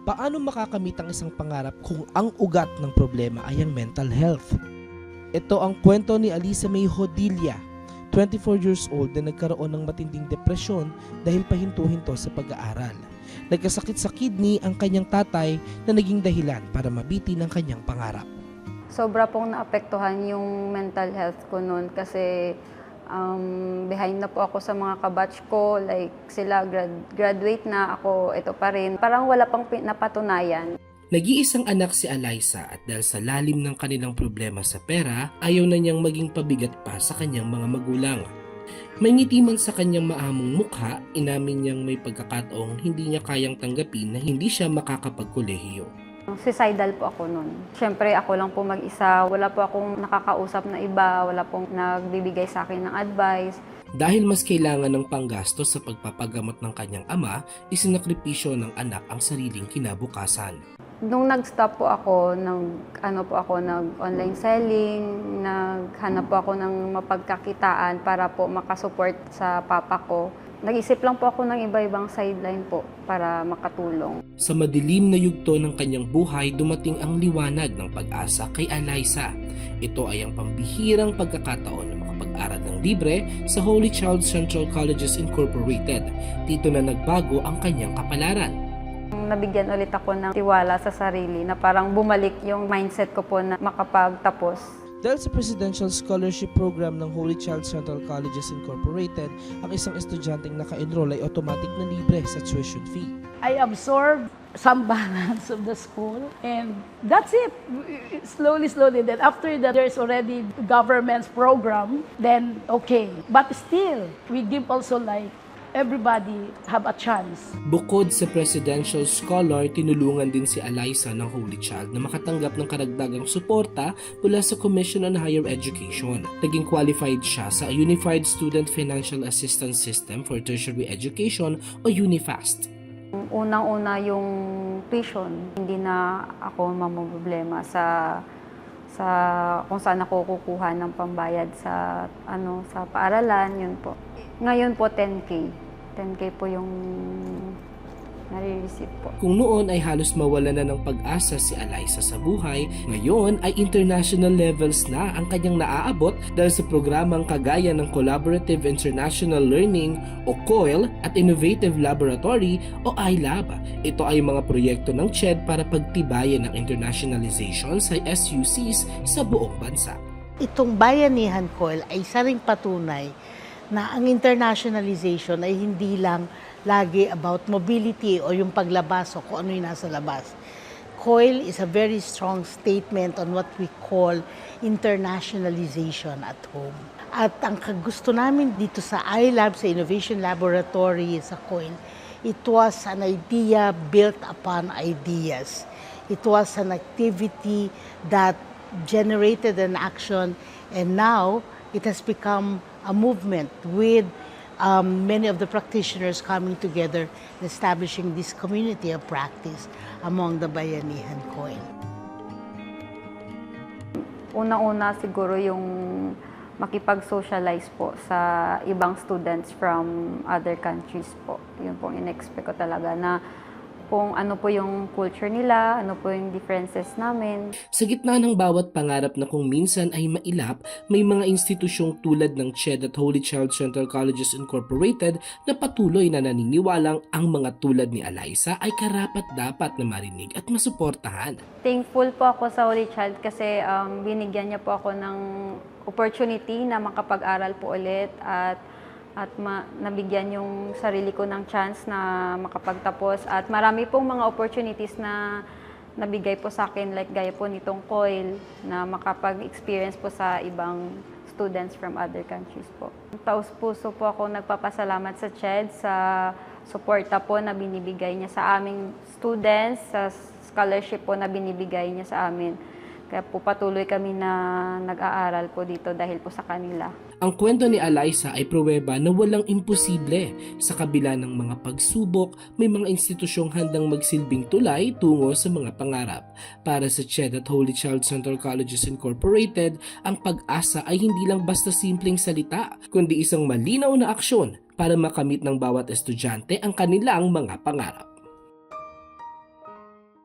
Paano makakamit ang isang pangarap kung ang ugat ng problema ay ang mental health? Ito ang kwento ni Alisa May Hodilla, 24 years old na nagkaroon ng matinding depresyon dahil pahinto-hinto sa pag-aaral. Nagkasakit sa kidney ang kanyang tatay na naging dahilan para mabitin ang kanyang pangarap. Sobra pong naapektuhan yung mental health ko noon kasi behind na po ako sa mga kabatch ko, like sila graduate na, ako ito pa rin. Parang wala pang napatunayan. Nag-iisang anak si Alisa at dahil sa lalim ng kanilang problema sa pera, ayaw na niyang maging pabigat pa sa kanyang mga magulang. May ngiti man sa kanyang maamong mukha, inamin niyang may pagkakataong hindi niya kayang tanggapin na hindi siya makakapagkolehiyo. Suicidal po ako noon. Siyempre ako lang po mag-isa, wala po akong nakakausap na iba, wala pong nagbibigay sa akin ng advice. Dahil mas kailangan ng panggastos sa pagpapagamot ng kanyang ama, isinakripisyo ng anak ang sariling kinabukasan. Nung nag-stop po ako, nag-online selling, naghanap po ako ng mapagkakitaan para po makasupport sa papa ko. Nag-isip lang po ako ng iba-ibang sideline po para makatulong. Sa madilim na yugto ng kanyang buhay, dumating ang liwanag ng pag-asa kay Alisa. Ito ay ang pambihirang pagkakataon na makapag-aral ng libre sa Holy Child Central Colleges Incorporated. Dito na nagbago ang kanyang kapalaran. Nabigyan ulit ako ng tiwala sa sarili na parang bumalik yung mindset ko po na makapagtapos. Dahil sa Presidential Scholarship Program ng Holy Child Central Colleges Incorporated, ang isang estudyanteng naka-enroll ay automatic na libre sa tuition fee. I absorbed some balance of the school and that's it. Slowly. Then after that, there's already government's program, then okay. But still, we give also like everybody have a chance. Bukod sa Presidential Scholar, tinulungan din si Alisa ng Holy Child na makatanggap ng karagdagang suporta mula sa Commission on Higher Education. Naging qualified siya sa Unified Student Financial Assistance System for Tertiary Education o UNIFAST. Unang-una yung tuition, hindi na ako mamumroblema sa kung saan ako kukuha ng pambayad sa paaralan, yun po. Ngayon po 10K. 10K po yung nare-receive po. Kung noon ay halos mawala na ng pag-asa si Alisa sa buhay, ngayon ay international levels na ang kanyang naaabot dahil sa programang kagaya ng Collaborative International Learning o COIL at Innovative Laboratory o iLab. Ito ay mga proyekto ng CHED para pagtibayan ng internationalization sa SUCs sa buong bansa. Itong Bayanihan COIL ay isa ring patunay na ang internationalization ay hindi lang lagi about mobility o yung paglabas o kung ano yung nasa labas. COIL is a very strong statement on what we call internationalization at home. At ang gusto namin dito sa iLab, sa Innovation Laboratory, sa COIL, it was an idea built upon ideas. It was an activity that generated an action, and now it has become a movement with many of the practitioners coming together and establishing this community of practice among the Bayanihan COIL. Una-una siguro yung makipag-socialize po sa ibang students from other countries po. Yun po in-expect ko talaga na kung ano po yung culture nila, ano po yung differences namin. Sa gitna ng bawat pangarap na kung minsan ay mailap, may mga institusyong tulad ng CHED at Holy Child Central Colleges Incorporated na patuloy na naniniwalang ang mga tulad ni Alisa ay karapat-dapat na marinig at masuportahan. Thankful po ako sa Holy Child kasi binigyan niya po ako ng opportunity na makapag-aral po ulit at nabigyan yung sarili ko ng chance na makapagtapos. At marami pong mga opportunities na nabigay po sa akin, like gaya po nitong COIL, na makapag-experience po sa ibang students from other countries po. Taos puso po ako nagpapasalamat sa CHED sa suporta po na binibigay niya sa aming students, sa scholarship po na binibigay niya sa amin. Kaya po patuloy kami na nag-aaral po dito dahil po sa kanila. Ang kwento ni Alisa ay pruweba na walang imposible. Sa kabila ng mga pagsubok, may mga institusyong handang magsilbing tulay tungo sa mga pangarap. Para sa CHED at Holy Child Central Colleges Incorporated, ang pag-asa ay hindi lang basta simpleng salita, kundi isang malinaw na aksyon para makamit ng bawat estudyante ang kanilang mga pangarap.